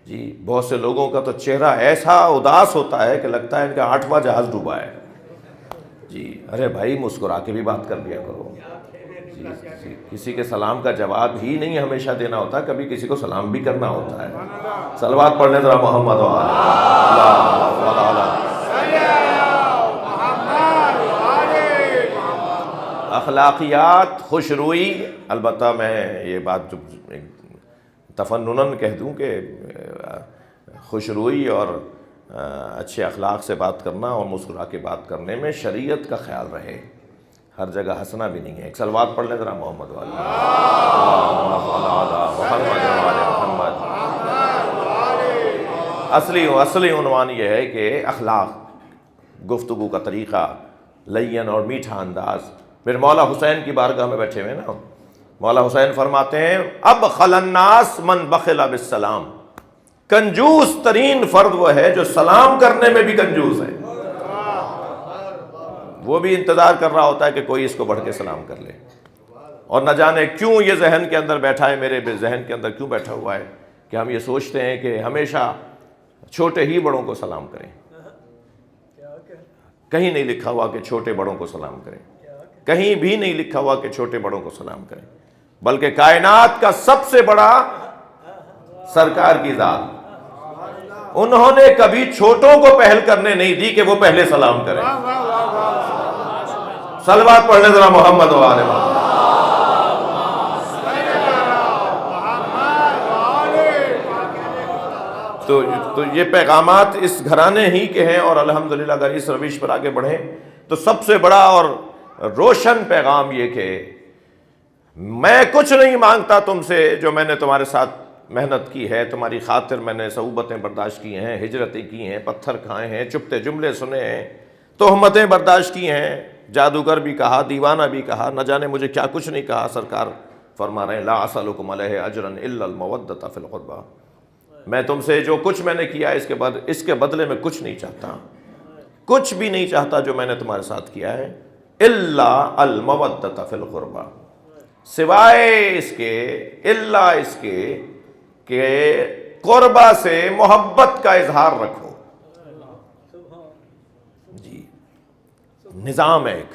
جی۔ بہت سے لوگوں کا تو چہرہ ایسا اداس ہوتا ہے کہ لگتا ہے ان کا 8واں جہاز ڈوبا ہے جی۔ ارے بھائی مسکرا کے بھی بات کر لیا کرو جی۔ کسی کے سلام کا جواب ہی نہیں ہمیشہ دینا ہوتا، کبھی کسی کو سلام بھی کرنا ہوتا ہے۔ صلوات پڑھنے ذرا محمد و اخلاقیات، خوش روئی۔ البتہ میں یہ بات تفنناً کہہ دوں کہ خوش روئی اور اچھے اخلاق سے بات کرنا اور مسکرا کے بات کرنے میں شریعت کا خیال رہے، ہر جگہ ہنسنا بھی نہیں ہے۔ ایک صلوات پڑھ لیں ذرا محمد والا۔ اصلی عنوان یہ ہے کہ اخلاق، گفتگو کا طریقہ، لین اور میٹھا انداز۔ پھر مولا حسین کی بارگاہ میں بیٹھے ہوئے نا، مولا حسین فرماتے ہیں اب خل الناس من بخل بالسلام، کنجوس ترین فرد وہ ہے جو سلام کرنے میں بھی کنجوس ہے. وہ بھی انتظار کر رہا ہوتا ہے کہ کوئی اس کو بڑھ کے سلام کر لے. اور نہ جانے کیوں یہ ذہن کے اندر بیٹھا ہے، میرے ذہن کے اندر کیوں بیٹھا ہوا ہے کہ ہم یہ سوچتے ہیں کہ ہمیشہ چھوٹے ہی بڑوں کو سلام کریں. کہیں نہیں لکھا ہوا کہ چھوٹے بڑوں کو سلام کریں، کہیں بھی نہیں لکھا ہوا کہ چھوٹے بڑوں کو سلام کریں، بلکہ کائنات کا سب سے بڑا سرکار کی ذات، انہوں نے کبھی چھوٹوں کو پہل کرنے نہیں دی کہ وہ پہلے سلام کریں. صلوات پڑھنے ذرا محمد و آل محمد. تو یہ پیغامات اس گھرانے ہی کے ہیں، اور الحمدللہ اگر اس روش پر آگے بڑھیں تو سب سے بڑا اور روشن پیغام یہ کہ میں کچھ نہیں مانگتا تم سے، جو میں نے تمہارے ساتھ محنت کی ہے، تمہاری خاطر میں نے صعوبتیں برداشت کی ہیں، ہجرتیں کی ہیں، پتھر کھائے ہیں، چپتے جملے سنے ہیں، تہمتیں برداشت کی ہیں، جادوگر بھی کہا، دیوانہ بھی کہا، نہ جانے مجھے کیا کچھ نہیں کہا. سرکار فرما رہے ہیں لا اسألکم علیہ اجرا الا المودۃ فی القربى، میں تم سے جو کچھ میں نے کیا اس کے بدلے میں کچھ نہیں چاہتا، کچھ بھی نہیں چاہتا جو میں نے تمہارے ساتھ کیا ہے، الا المودۃ فی القربى، سوائے اس کے، الا اس کے کہ قربہ سے محبت کا اظہار رکھو. جی نظام ایک،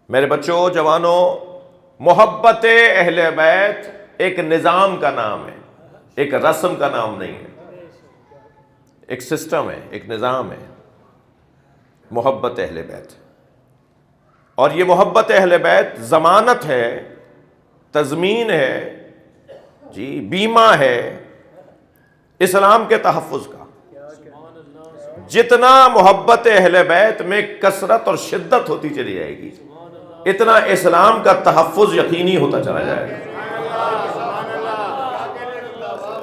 میرے بچوں جوانوں، محبت اہل بیت ایک نظام کا نام ہے، ایک رسم کا نام نہیں ہے، ایک سسٹم ہے، ایک نظام ہے محبت اہل بیت. اور یہ محبت اہل بیت ضمانت ہے، تضمین ہے، جی بیمہ ہے اسلام کے تحفظ کا. جتنا محبت اہل بیت میں کثرت اور شدت ہوتی چلی جائے گی، اتنا اسلام کا تحفظ یقینی ہوتا چلا جائے گا.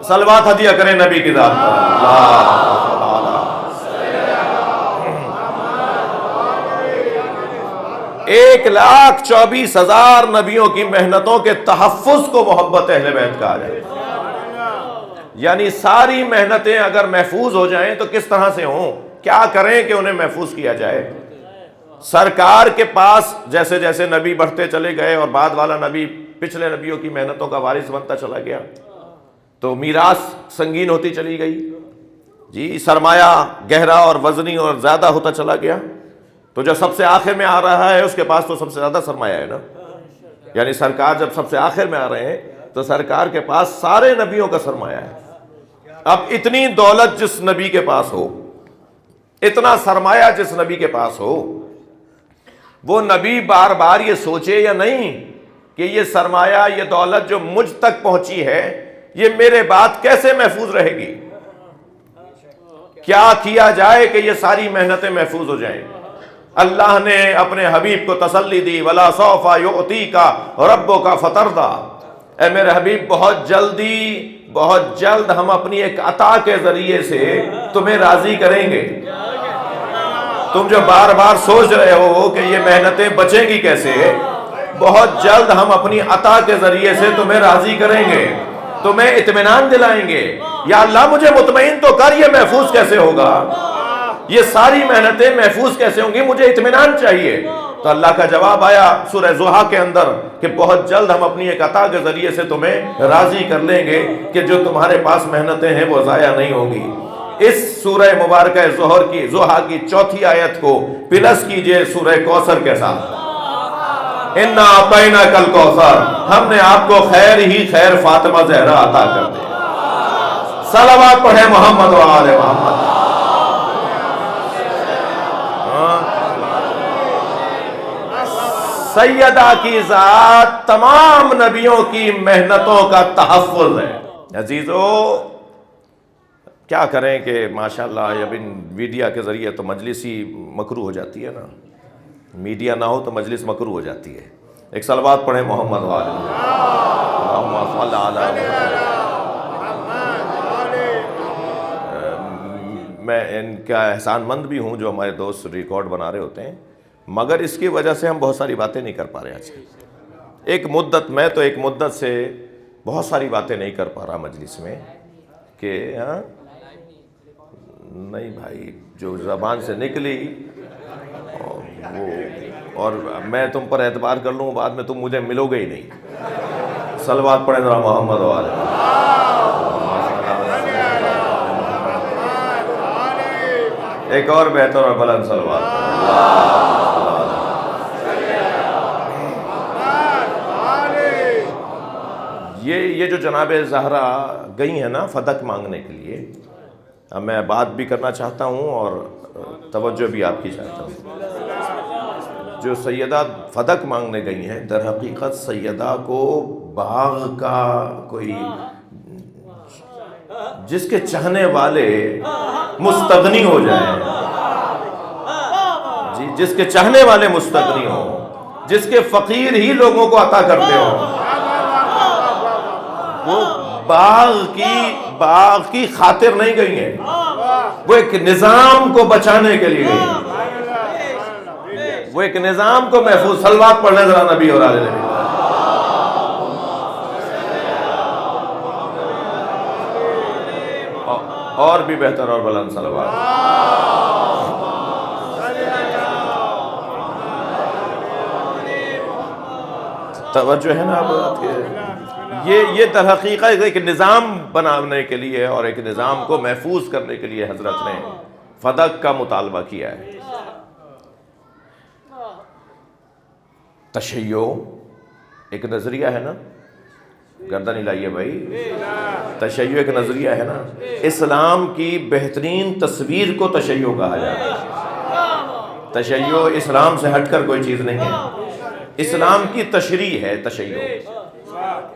صلوات ہدیہ کریں نبی کی ذات پر. 1,24,000 نبیوں کی محنتوں کے تحفظ کو محبت اہل بیت کہا جائے. یعنی ساری محنتیں اگر محفوظ ہو جائیں تو کس طرح سے ہوں، کیا کریں کہ انہیں محفوظ کیا جائے. سرکار کے پاس جیسے جیسے نبی بڑھتے چلے گئے اور بعد والا نبی پچھلے نبیوں کی محنتوں کا وارث بنتا چلا گیا تو میراث سنگین ہوتی چلی گئی. جی سرمایہ گہرا اور وزنی اور زیادہ ہوتا چلا گیا. تو جو سب سے آخر میں آ رہا ہے اس کے پاس تو سب سے زیادہ سرمایہ ہے نا. یعنی سرکار جب سب سے آخر میں آ رہے ہیں تو سرکار کے پاس سارے نبیوں کا سرمایہ ہے. اب اتنی دولت جس نبی کے پاس ہو، اتنا سرمایہ جس نبی کے پاس ہو، وہ نبی بار بار یہ سوچے یا نہیں کہ یہ سرمایہ، یہ دولت جو مجھ تک پہنچی ہے، یہ میرے بعد کیسے محفوظ رہے گی، کیا کیا جائے کہ یہ ساری محنتیں محفوظ ہو جائیں. اللہ نے اپنے حبیب کو تسلی دی وَلَا سَوْفَ يُعْطِيكَ رَبُّكَ فَتَرْضَىٰ، اے میرے حبیب بہت جلد ہم اپنی ایک عطا کے ذریعے سے تمہیں راضی کریں گے. تم جو بار بار سوچ رہے ہو کہ یہ محنتیں بچیں گی کیسے، بہت جلد ہم اپنی عطا کے ذریعے سے تمہیں راضی کریں گے، تمہیں اطمینان دلائیں گے. یا اللہ مجھے مطمئن تو کر، یہ محفوظ کیسے ہوگا، یہ ساری محنتیں محفوظ کیسے ہوں گی، مجھے اطمینان چاہیے. تو اللہ کا جواب آیا سورہ زحا کے اندر کہ بہت جلد ہم اپنی ایک عطا کے ذریعے سے تمہیں راضی کر لیں گے کہ جو تمہارے پاس محنتیں ہیں وہ ضائع نہیں ہوں گی. اس سورہ مبارکہ زحا کی 4تھی آیت کو پلس کیجئے سورہ کوثر کے ساتھ. اِنَّا أَعْطَيْنَاكَ الْكَوْثَرَ، ہم نے آپ کو خیر ہی خیر فاطمہ زہرا عطا کر دے. صلوات پڑھیں محمد و آل محمد. سیدہ کی ذات تمام نبیوں کی محنتوں کا تحفظ ہے. عزیزو کیا کریں کہ ماشاءاللہ اب ان میڈیا کے ذریعے تو مجلس ہی مکروہ ہو جاتی ہے نا، میڈیا نہ ہو تو مجلس مکروہ ہو جاتی ہے. ایک صلوات پڑھیں محمد و آل اللہم صل علی محمد. میں ان کا احسان مند بھی ہوں جو ہمارے دوست ریکارڈ بنا رہے ہوتے ہیں، مگر اس کی وجہ سے ہم بہت ساری باتیں نہیں کر پا رہے آج کل. ایک مدت سے بہت ساری باتیں نہیں کر پا رہا مجلس میں کہ ہاں نہیں بھائی، جو زبان سے نکلی اور میں تم پر اعتبار کر لوں، بعد میں تم مجھے ملو گے ہی نہیں. صلوات پڑھیں ذرا محمد والے. ایک اور بہتر اور بلند صلوات. یہ جو جناب زہرا گئی ہیں نا فدق مانگنے کے لیے، اب میں بات بھی کرنا چاہتا ہوں اور توجہ بھی آپ کی چاہتا ہوں. جو سیدہ فدق مانگنے گئی ہیں، در حقیقت سیدہ کو باغ کا کوئی جس کے چاہنے والے مستغنی ہو جائیں، جی جس کے چاہنے والے مستغنی ہوں، جس کے فقیر ہی لوگوں کو عطا کرتے ہوں، وہ باغ کی خاطر نہیں گئی ہیں، وہ ایک نظام کو بچانے کے لیے گئی ہیں، وہ ایک نظام کو محفوظ. صلوات پڑھنے ذرا نبی اور آل نبی. اور بھی بہتر اور بلند صلوات. توجہ ہے نا آپ کے؟ یہ در حقیقت ایک نظام بنانے کے لیے اور ایک نظام کو محفوظ کرنے کے لیے حضرت نے فدق کا مطالبہ کیا ہے. تشیع ایک نظریہ ہے نا، گردن ہلائیے بھائی. تشیع ایک نظریہ ہے نا. اسلام کی بہترین تصویر کو تشیع کہا جاتا ہے. تشیع اسلام سے ہٹ کر کوئی چیز نہیں ہے، اسلام کی تشریح ہے تشیع.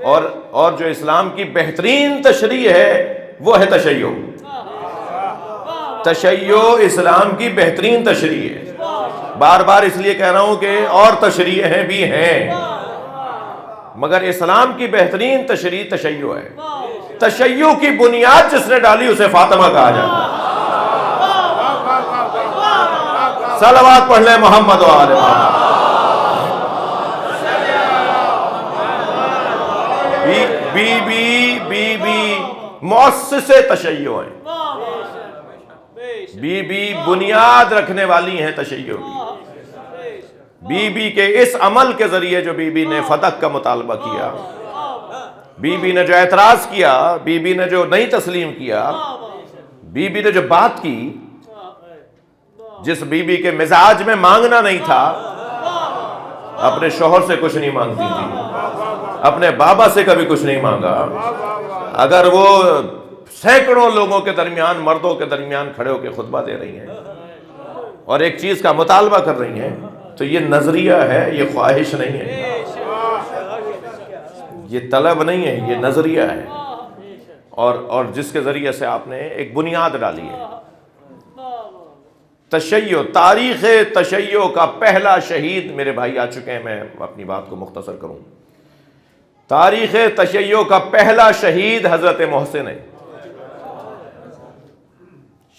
اور جو اسلام کی بہترین تشریح ہے وہ ہے تشیع. تشیع اسلام کی بہترین تشریح ہے. بار بار اس لیے کہہ رہا ہوں کہ اور تشریحیں بھی ہیں، مگر اسلام کی بہترین تشریح تشیع ہے. تشیع کی بنیاد جس نے ڈالی اسے فاطمہ کہا جاتا ہے. صلوات پڑھ لیں محمد و آل محمد. بی بی مؤسس تشیع ہیں، بی بی بنیاد رکھنے والی ہیں تشیع کی. بی کے اس عمل کے ذریعے جو بی نے فدق کا مطالبہ کیا، بی نے جو اعتراض کیا، بی نے جو نہیں تسلیم کیا، بی نے جو بات کی، جس بی کے مزاج میں مانگنا نہیں تھا، اپنے شوہر سے کچھ نہیں مانگتی تھی، اپنے بابا سے کبھی کچھ نہیں مانگا. اگر وہ سینکڑوں لوگوں کے درمیان، مردوں کے درمیان کھڑے ہو کے خطبہ دے رہی ہیں اور ایک چیز کا مطالبہ کر رہی ہیں، تو یہ نظریہ ہے، یہ خواہش نہیں ہے، یہ طلب نہیں ہے، یہ نظریہ ہے. اور جس کے ذریعے سے آپ نے ایک بنیاد ڈالی ہے. تشیع، تاریخ تشیع کا پہلا شہید میرے بھائی آ چکے ہیں. میں اپنی بات کو مختصر کروں. تاریخ تشیع کا پہلا شہید حضرت محسن ہے.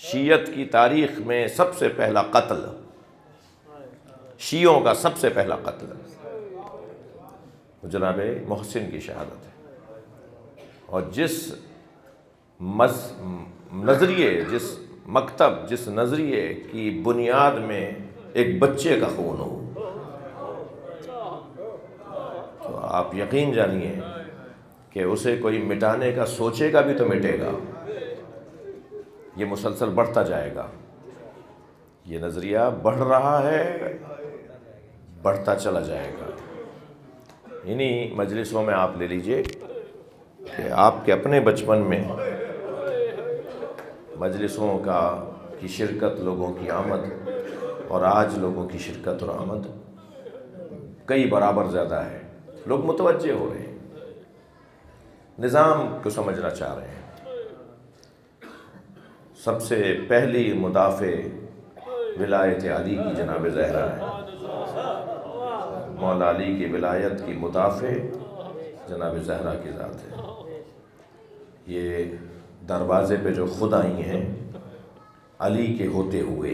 شیعت کی تاریخ میں سب سے پہلا قتل، شیعوں کا سب سے پہلا قتل جناب محسن کی شہادت ہے. اور جس نظریے، جس مکتب، جس نظریے کی بنیاد میں ایک بچے کا خون ہو، تو آپ یقین جانیے کہ اسے کوئی مٹانے کا سوچے گا بھی تو مٹے گا. یہ مسلسل بڑھتا جائے گا. یہ نظریہ بڑھ رہا ہے، بڑھتا چلا جائے گا. انہی مجلسوں میں آپ لے لیجئے کہ آپ کے اپنے بچپن میں مجلسوں کی شرکت، لوگوں کی آمد، اور آج لوگوں کی شرکت اور آمد کئی برابر زیادہ ہے. لوگ متوجہ ہو رہے ہیں، نظام کو سمجھنا چاہ رہے ہیں. سب سے پہلی مدافع ولایت علی کی جناب زہرا ہے. مولا علی کی ولایت کی مدافع جناب زہرا کی ذات ہے. یہ دروازے پہ جو خود آئی ہیں علی کے ہوتے ہوئے،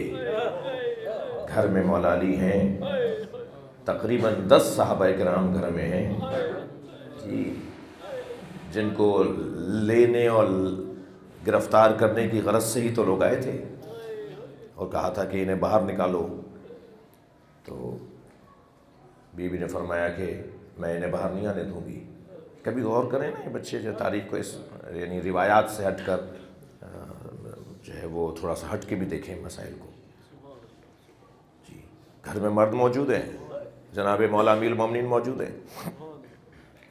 گھر میں مولا علی ہیں، تقریباً 10 صحابہ کرام گھر میں ہیں جی، جن کو لینے اور گرفتار کرنے کی غرض سے ہی تو لوگ آئے تھے اور کہا تھا کہ انہیں باہر نکالو. تو بیوی نے فرمایا کہ میں انہیں باہر نہیں آنے دوں گی. کبھی غور کریں نا یہ بچے جو تاریخ کو یعنی روایات سے ہٹ کر جو ہے وہ تھوڑا سا ہٹ کے بھی دیکھیں مسائل کو. جی گھر میں مرد موجود ہیں، جناب مولا امیر المومنین موجود ہیں،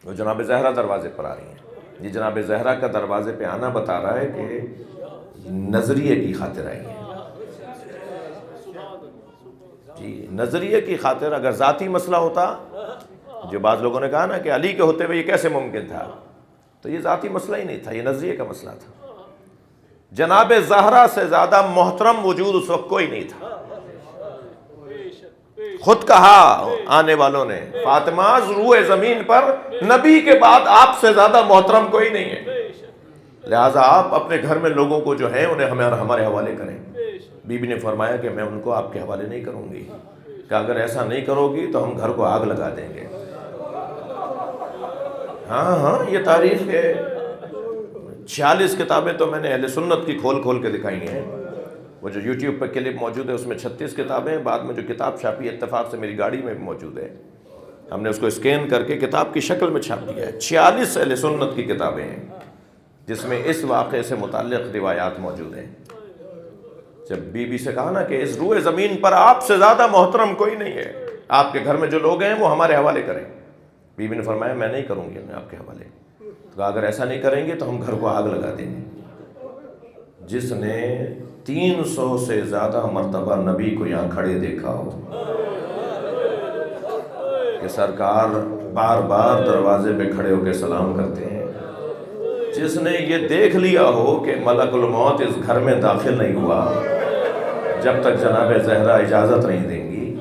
وہ جناب زہرا دروازے پر آ رہی ہیں. یہ جناب زہرا کا دروازے پہ آنا بتا رہا ہے کہ نظریے کی خاطر آئی ہیں. جی نظریے کی خاطر. اگر ذاتی مسئلہ ہوتا، جو بعض لوگوں نے کہا نا کہ علی کے ہوتے ہوئے یہ کیسے ممکن تھا، تو یہ ذاتی مسئلہ ہی نہیں تھا، یہ نظریے کا مسئلہ تھا. جناب زہرا سے زیادہ محترم وجود اس وقت کوئی نہیں تھا. خود کہا آنے والوں نے، فاطمہ روئے زمین پر نبی کے بعد آپ سے زیادہ محترم کوئی نہیں ہے، لہٰذا آپ اپنے گھر میں لوگوں کو جو ہیں انہیں ہمارے حوالے کریں. بی بی نے فرمایا کہ میں ان کو آپ کے حوالے نہیں کروں گی، کہ اگر ایسا نہیں کرو گی تو ہم گھر کو آگ لگا دیں گے. ہاں یہ تاریخ ہے. 46 کتابیں تو میں نے اہل سنت کی کھول کھول کے دکھائی ہیں. وہ جو یوٹیوب پہ کلپ موجود ہے اس میں 36 کتابیں ہیں. بعد میں جو کتاب چھاپی اتفاق سے میری گاڑی میں بھی موجود ہے، ہم نے اس کو اسکین کر کے کتاب کی شکل میں چھاپ دیا ہے. 46 اہل سنت کی کتابیں ہیں جس میں اس واقعے سے متعلق روایات موجود ہیں. جب بی بی سے کہا نا کہ اس روئے زمین پر آپ سے زیادہ محترم کوئی نہیں ہے، آپ کے گھر میں جو لوگ ہیں وہ ہمارے حوالے کریں. بی بی نے فرمایا میں نہیں کروں گی آپ کے حوالے. تو اگر ایسا نہیں کریں گے تو ہم گھر کو آگ لگا دیں گے. جس نے 300 سے زیادہ مرتبہ نبی کو یہاں کھڑے دیکھا ہو کہ سرکار بار بار دروازے پہ کھڑے ہو کے سلام کرتے ہیں، جس نے یہ دیکھ لیا ہو کہ ملک الموت اس گھر میں داخل نہیں ہوا جب تک جناب زہرا اجازت نہیں دیں گی،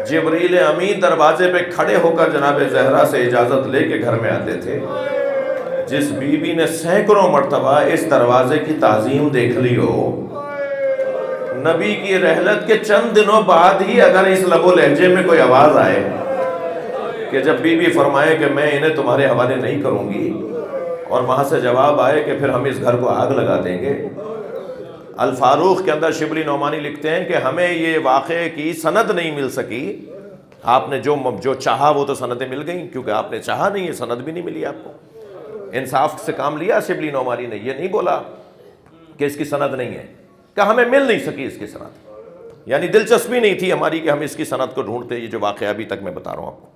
جبریل امین دروازے پہ کھڑے ہو کر جناب زہرا سے اجازت لے کے گھر میں آتے تھے، جس بی بی نے سینکڑوں مرتبہ اس دروازے کی تعظیم دیکھ لی ہو، نبی کی رحلت کے چند دنوں بعد ہی اگر اس لب و لہجے میں کوئی آواز آئے کہ جب بی بی فرمائے کہ میں انہیں تمہارے حوالے نہیں کروں گی، اور وہاں سے جواب آئے کہ پھر ہم اس گھر کو آگ لگا دیں گے. الفاروق کے اندر شبلی نعمانی لکھتے ہیں کہ ہمیں یہ واقعے کی سند نہیں مل سکی. آپ نے جو چاہا وہ تو سندیں مل گئیں، کیونکہ آپ نے چاہا نہیں، یہ سند بھی نہیں ملی آپ کو. انصاف سے کام لیا شبلی نعمانی نے، یہ نہیں بولا کہ اس کی سند نہیں ہے، کہ ہمیں مل نہیں سکی اس کی سند. یعنی دلچسپی نہیں تھی ہماری کہ ہم اس کی سند کو ڈھونڈتے. یہ جو واقعہ ابھی تک میں بتا رہا ہوں آپ کو،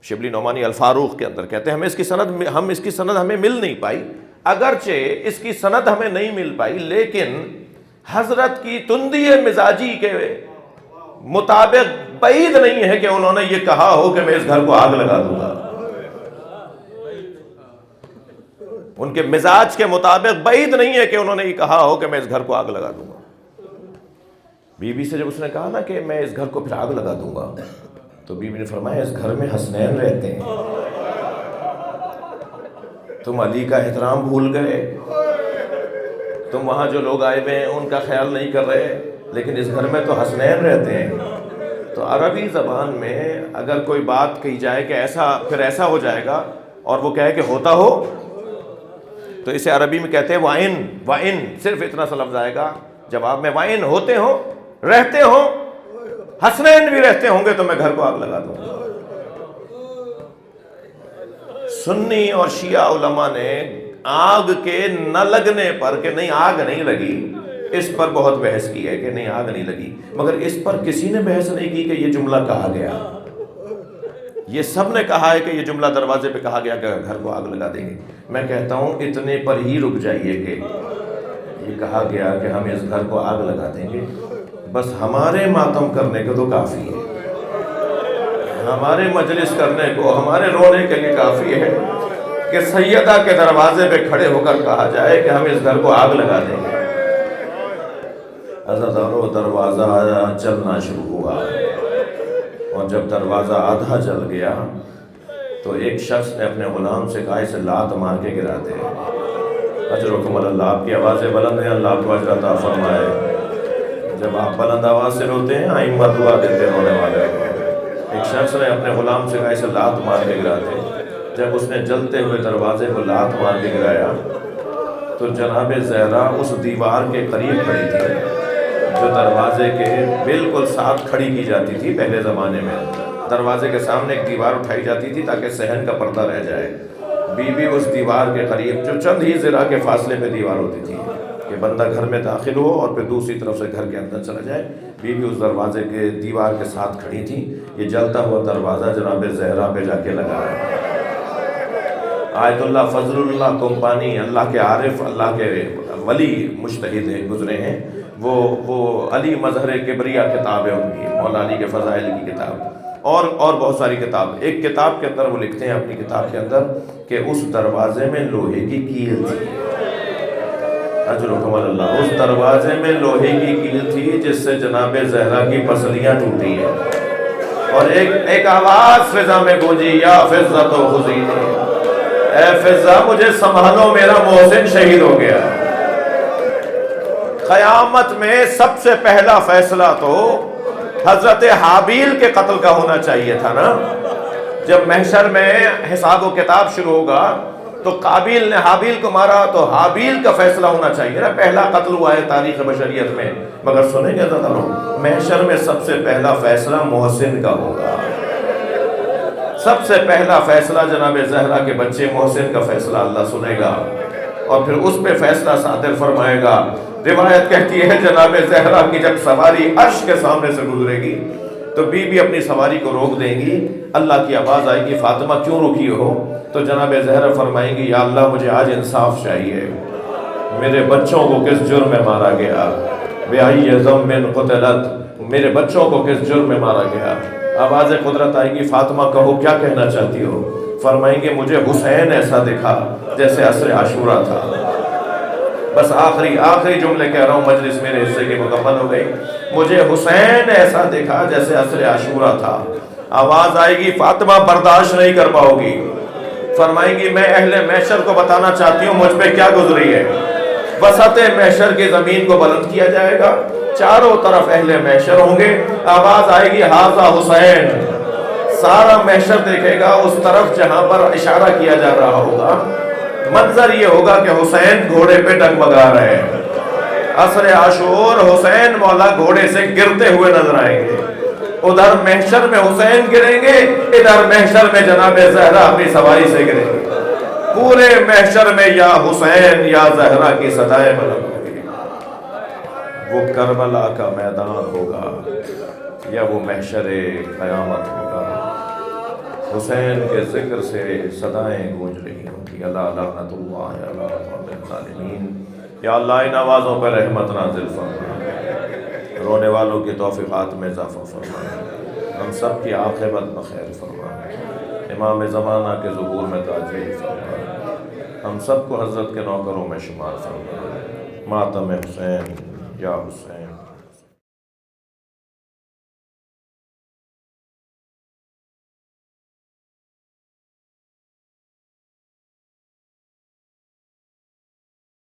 شبلی نعمانی الفاروق کے اندر کہتے ہیں ہم اس کی سند ہمیں مل نہیں پائی. اگرچہ اس کی سند ہمیں نہیں مل پائی، لیکن حضرت کی تندی مزاجی کے مطابق بعید نہیں ہے کہ انہوں نے یہ کہا ہو کہ میں اس گھر کو آگ لگا دوں گا. ان کے مزاج کے مطابق بعید نہیں ہے کہ انہوں نے یہ کہا ہو کہ میں اس گھر کو آگ لگا دوں گا. بی بی سے جب اس نے کہا نا کہ میں اس گھر کو پھر آگ لگا دوں گا، تو بی بی نے فرمایا اس گھر میں حسنین رہتے ہیں، تم علی کا احترام بھول گئے، تم وہاں جو لوگ آئے ہوئے ہیں ان کا خیال نہیں کر رہے، لیکن اس گھر میں تو حسنین رہتے ہیں. تو عربی زبان میں اگر کوئی بات کہی جائے کہ پھر ایسا ہو جائے گا، اور وہ کہے کہ ہوتا ہو، تو اسے عربی میں کہتے ہیں وَإِن. صرف اتنا سا لفظ آئے گا جواب میں، وَإِن ہوتے ہو، رہتے ہو، حسنین بھی رہتے ہوں گے تو میں گھر کو آگ لگا دوں گا. سنی اور شیعہ علماء نے آگ کے نہ لگنے پر کہ نہیں آگ نہیں لگی، اس پر بہت بحث کی ہے کہ نہیں آگ نہیں لگی، مگر اس پر کسی نے بحث نہیں کی کہ یہ جملہ کہا گیا. یہ سب نے کہا ہے کہ یہ جملہ دروازے پہ کہا گیا کہ گھر کو آگ لگا دیں گے. میں کہتا ہوں اتنے پر ہی رک جائیے کہ یہ کہا گیا کہ ہم اس گھر کو آگ لگا دیں گے، بس ہمارے ماتم کرنے کو تو کافی ہے، ہمارے مجلس کرنے کو، ہمارے رونے کے لیے کافی ہے کہ سیدہ کے دروازے پہ کھڑے ہو کر کہا جائے کہ ہم اس گھر کو آگ لگا دیں گے. عزادارو دروازہ چلنا شروع ہوا، اور جب دروازہ آدھا جل گیا تو ایک شخص نے اپنے غلام سے کہا اسے لات مار کے گرا دے. اجرکم اللہ، آپ کی آوازیں بلند ہیں، اللہ آپ کو اجر عطا فرمائے. جب آپ بلند آواز سے روتے ہیں ائمہ دعا دیتے رونے والے کو. ایک شخص نے اپنے غلام سے کہا اسے لات مار کے گراتے، جب اس نے جلتے ہوئے دروازے کو لات مار کے گرایا تو جناب زہرا اس دیوار کے قریب کھڑی تھی جو دروازے کے بالکل ساتھ کھڑی کی جاتی تھی۔ پہلے زمانے میں دروازے کے سامنے ایک دیوار اٹھائی جاتی تھی تاکہ صحن کا پردہ رہ جائے۔ بی بی اس دیوار کے قریب، جو چند ہی ذرا کے فاصلے پہ دیوار ہوتی تھی کہ بندہ گھر میں داخل ہو اور پھر دوسری طرف سے گھر کے اندر چلا جائے، بی بی اس دروازے کے دیوار کے ساتھ کھڑی تھی۔ یہ جلتا ہوا دروازہ جناب زہرا پہ جا کے لگا ہے۔ آیت اللہ فضل اللہ کمپانی، اللہ کے عارف، اللہ کے ولی مجتہد گزرے ہیں، وہ علی مظہر کبریا کتاب ہے ان کی، مولا علی کے فضائل کی کتاب، اور بہت ساری کتاب۔ ایک کتاب کے اندر وہ لکھتے ہیں اپنی کتاب کے اندر کہ اس دروازے میں لوہے کی کیل تھی، اجرکم اللہ، اس دروازے میں لوہے کی کیل تھی جس سے جناب زہرا کی پسلیاں ٹوٹی ہیں، اور ایک آواز فضا میں گونجی، یا فضہ تو خذینی، اے فضہ مجھے سنبھالو، میرا محسن شہید ہو گیا۔ قیامت میں سب سے پہلا فیصلہ تو حضرت حابیل کے قتل کا ہونا چاہیے تھا نا۔ جب محشر میں حساب و کتاب شروع ہوگا تو قابیل نے حابیل کو مارا تو حابیل کا فیصلہ ہونا چاہیے نا، پہلا قتل ہوا ہے تاریخ بشریت میں۔ مگر سنیں گے ذرا، محشر میں سب سے پہلا فیصلہ محسن کا ہوگا، سب سے پہلا فیصلہ جناب زہرا کے بچے محسن کا فیصلہ اللہ سنے گا، اور پھر اس پہ فیصلہ صادر فرمائے گا۔ روایت کہتی ہے جناب زہرا کی جب سواری عرش کے سامنے سے گزرے گی تو بی بی اپنی سواری کو روک دیں گی، اللہ کی آواز آئے گی فاطمہ کیوں رکی ہو؟ تو جناب زہرا فرمائیں گی یا اللہ مجھے آج انصاف چاہیے، میرے بچوں کو کس جرم میں مارا گیا، بِأَيِّ ذَنبٍ قُتِلَتْ، میرے بچوں کو کس جرم میں مارا گیا؟ آواز قدرت آئے گی فاطمہ کہو کیا کہنا چاہتی ہو؟ فرمائیں گے مجھے حسین ایسا دکھا جیسے عصر عاشورہ تھا۔ بس آخری جملے کہہ رہا ہوں، مجلس میرے حصے کی مکمل ہو گئی۔ مجھے حسین ایسا دکھا جیسے عصر عاشورہ تھا۔ آواز آئے گی فاطمہ برداشت نہیں کر پاؤ گی، فرمائیں گی میں اہل محشر کو بتانا چاہتی ہوں مجھ پہ کیا گزری ہے۔ وسط محشر کی زمین کو بلند کیا جائے گا، چاروں طرف اہل محشر ہوں گے، آواز آئے گی ھذا حسین، سارا محشر دیکھے گا اس طرف جہاں پر اشارہ کیا جا رہا ہوگا۔ منظر یہ ہوگا کہ حسین گھوڑے پہ ڈگمگا رہے ہیں، عصر عاشور حسین مولا گھوڑے سے گرتے ہوئے نظر آئیں گے، ادھر محشر میں حسین گریں گے، ادھر محشر میں جناب زہرا اپنی سواری سے گریں گے، پورے محشر میں یا حسین یا زہرا کی صدائیں بلند ہوگی۔ وہ کربلا کا میدان ہوگا یا وہ محشر قیامت ہوگا، حسین کے ذکر سے صدائیں گونج رہی ہوں گی، اللہ لعنت اللہ علی الظالمین۔ یا اللہ ان آوازوں پر رحمت نازل فرما، رونے والوں کی توفیقات میں اضافہ فرما، ہم سب کی عاقبت بخیر فرما، امام زمانہ کے ظہور میں تاجیل فرما، ہم سب کو حضرت کے نوکروں میں شمار فرما۔ ماتم حسین یا حسین۔